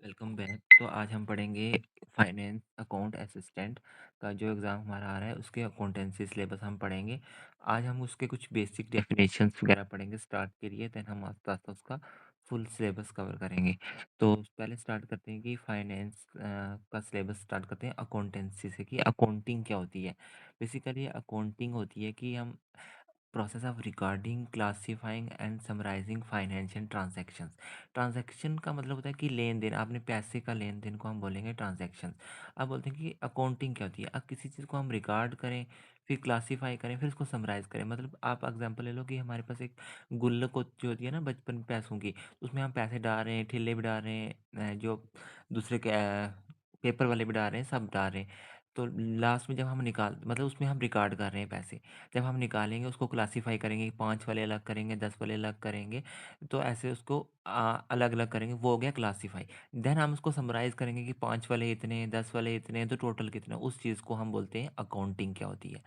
Welcome back. तो आज हम पढ़ेंगे फाइनेंस अकाउंट असिस्टेंट का जो एग्ज़ाम हमारा आ रहा है उसके अकाउंटेंसी सिलेबस हम पढ़ेंगे। आज हम उसके कुछ बेसिक डेफिनेशंस वगैरह पढ़ेंगे स्टार्ट के लिए, देन हम आस्ते आस्ते उसका फुल सिलेबस कवर करेंगे। तो पहले स्टार्ट करते हैं कि फाइनेंस का सिलेबस स्टार्ट करते हैं अकाउंटेंसी से, कि अकाउंटिंग क्या होती है। बेसिकली अकाउंटिंग होती है कि हम process of recording, classifying and summarising financial transactions. Transaction का मतलब होता है कि लेन देन, आपने पैसे का लेन देन को हम बोलेंगे ट्रांजैक्शन। अब बोलते हैं कि अकाउंटिंग क्या होती है। अब किसी चीज़ को हम रिकॉर्ड करें, फिर क्लासीफाई करें, फिर उसको समराइज करें। मतलब आप एग्जांपल ले लो कि हमारे पास एक गुल्लक जो होती है ना बचपन में पैसों की, तो उसमें हम पैसे डाल रहे हैं, ठेले भी डाल रहे हैं, जो दूसरे के पेपर वाले भी डाल रहे हैं, सब डाल रहे हैं। तो लास्ट में जब हम निकाल मतलब उसमें हम रिकॉर्ड कर रहे हैं पैसे। जब हम निकालेंगे उसको क्लासीफाई करेंगे, 5 वाले अलग करेंगे, 10 वाले अलग करेंगे, तो ऐसे उसको अलग अलग करेंगे, वो हो गया क्लासीफाई। देन हम उसको समराइज करेंगे कि 5 वाले इतने, 10 वाले इतने, तो टोटल कितना, उस चीज़ को हम बोलते हैं अकाउंटिंग क्या होती है।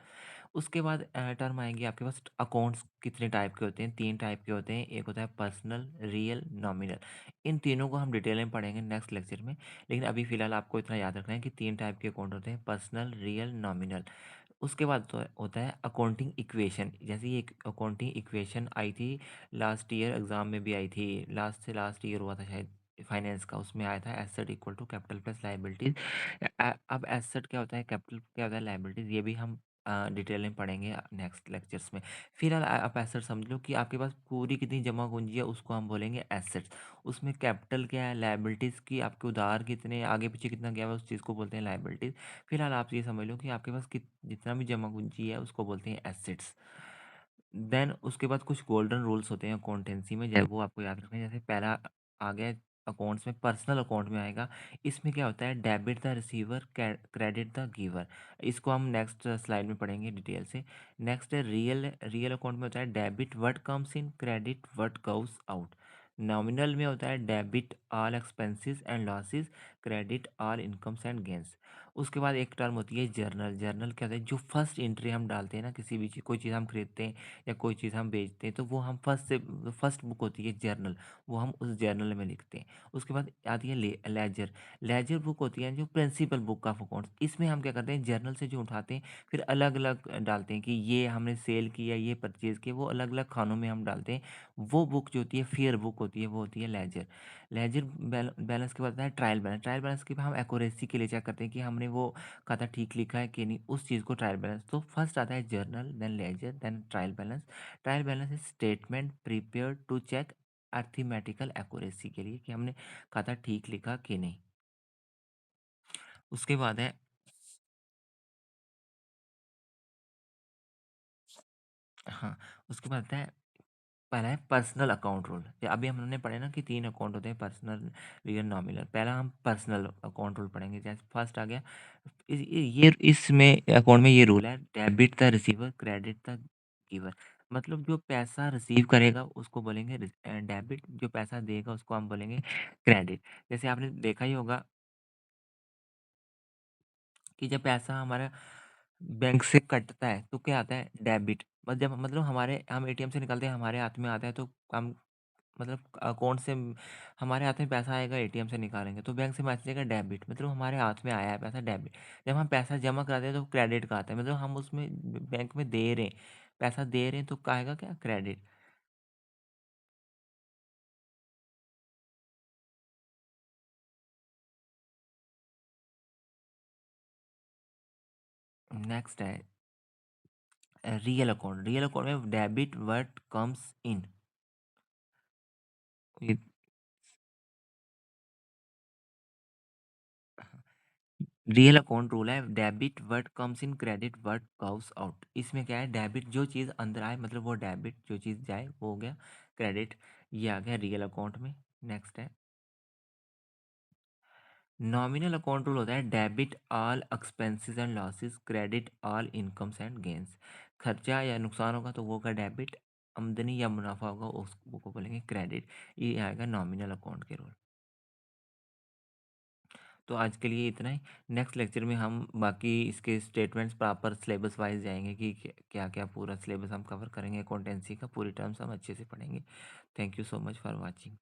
उसके बाद टर्म आएंगे आपके पास। अकाउंट्स कितने टाइप के होते हैं? 3 टाइप के होते हैं। एक होता है पर्सनल, रियल, नॉमिनल। इन तीनों को हम डिटेल में पढ़ेंगे नेक्स्ट लेक्चर में। लेकिन अभी फ़िलहाल आपको इतना याद रखना है कि 3 टाइप के अकाउंट होते हैं, पर्सनल, रियल, नॉमिनल। उसके बाद तो होता है अकाउंटिंग इक्वेशन। जैसे ये एक अकाउंटिंग इक्वेशन आई थी लास्ट ईयर, एग्ज़ाम में भी आई थी, लास्ट से लास्ट ईयर हुआ था शायद फाइनेंस का। उसमें आया था asset equal to capital plus liabilities. अब एसेट क्या होता है, कैपिटल क्या होता है, लाइबिलिटीज, ये भी हम डिटेल में पढ़ेंगे नेक्स्ट लेक्चर्स में। फिलहाल आप एसेट समझ लो कि आपके पास पूरी कितनी जमा पूंजी है, उसको हम बोलेंगे एसेट्स। उसमें कैपिटल क्या है, लाइबिलिटीज़ की आपके उधार कितने आगे पीछे कितना गया हुआ है, उस चीज़ को बोलते हैं लाइबिलिटीज़। फिलहाल आप ये समझ लो कि आपके पास जितना भी जमा पूंजी है उसको बोलते हैं एसेट्स। देन उसके बाद कुछ गोल्डन रूल्स होते हैं अकाउंटेंसी में, जैसे वो आपको याद रखना है। जैसे पहला आ गया अकाउंट्स में, पर्सनल अकाउंट में आएगा। इसमें क्या होता है, debit the receiver, credit the giver. इसको हम नेक्स्ट स्लाइड में पढ़ेंगे डिटेल से। नेक्स्ट है रियल। रियल अकाउंट में होता है debit what comes in, credit what goes out. Nominal में होता है debit all expenses and losses, credit all incomes and gains. उसके बाद एक टर्म होती है जर्नल। जर्नल क्या होता है, जो फर्स्ट एंट्री हम डालते हैं ना, किसी भी चीज़, कोई चीज़ हम खरीदते हैं या कोई चीज़ हम बेचते हैं, तो वो हम फर्स्ट बुक होती है जर्नल, वो हम उस जर्नल में लिखते हैं। उसके बाद आती है लेजर। लेजर बुक होती है जो प्रिंसिपल बुक ऑफ अकाउंट्स। इसमें हम क्या करते हैं, जर्नल से जो उठाते हैं फिर अलग अलग डालते हैं कि ये हमने सेल किया, ये परचेज़ किया, वो अलग अलग खानों में हम डालते हैं। वो बुक जो होती है फेयर बुक होती है, वो होती है लेजर। लेजर बैलेंस के बाद आता है ट्रायल बैलेंस। ट्रायल बैलेंस के बाद हम एक्यूरेसी के लिए चेक करते हैं कि हमने वो खाता ठीक लिखा है कि नहीं, उस चीज़ को ट्रायल बैलेंस। तो फर्स्ट आता है journal, then ledger, then trial balance. Trial balance is statement prepare to check arithmetical accuracy के लिए कि हमने खाता ठीक लिखा कि नहीं। उसके बाद है, हाँ, उसके बाद आता है, पहला है पर्सनल अकाउंट रूल। अभी हमने पढ़े ना कि 3 अकाउंट होते हैं, पर्सनल, रियल, नॉमिनल। पहला हम पर्सनल अकाउंट रूल पढ़ेंगे। जैसे फर्स्ट आ गया, ये इसमें अकाउंट में ये रूल है, debit the receiver, credit the giver. मतलब जो पैसा रिसीव करेगा उसको बोलेंगे डेबिट, जो पैसा देगा उसको हम बोलेंगे क्रेडिट। जैसे आपने देखा ही होगा कि जब पैसा हमारा बैंक से कटता है तो क्या आता है, डेबिट। जब मतलब हमारे हम एटीएम से निकालते हैं, हमारे हाथ में आता है, तो हम मतलब अकाउंट से हमारे हाथ में पैसा आएगा, एटीएम से निकालेंगे तो बैंक से मैसेज आएगा डेबिट, मतलब हमारे हाथ में आया है पैसा, डेबिट। जब हम पैसा जमा कराते हैं तो क्रेडिट का आता है, मतलब हम उसमें बैंक में दे रहे हैं, पैसा दे रहे हैं, तो का आएगा क्या, क्रेडिट। नेक्स्ट है रियल अकाउंट। रियल अकाउंट में debit what comes in. Real account rule है debit what comes in, credit what goes out. इसमें क्या है, डेबिट जो चीज़ अंदर आए, मतलब वो डेबिट, जो चीज़ जाए वो हो गया क्रेडिट। ये आ गया रियल अकाउंट में। नेक्स्ट है नॉमिनल अकाउंट रूल। होता है debit all expenses and losses, credit all incomes and gains. खर्चा या नुकसान होगा तो वो होगा डेबिट, आमदनी या मुनाफा होगा उसको को बोलेंगे क्रेडिट। ये आएगा नॉमिनल अकाउंट के रूल। तो आज के लिए इतना ही। नेक्स्ट लेक्चर में हम बाकी इसके स्टेटमेंट्स प्रॉपर सिलेबस वाइज जाएंगे कि क्या क्या पूरा सिलेबस हम कवर करेंगे, अकाउंटेंसी का पूरी टर्म्स हम अच्छे से पढ़ेंगे। Thank you so much for watching.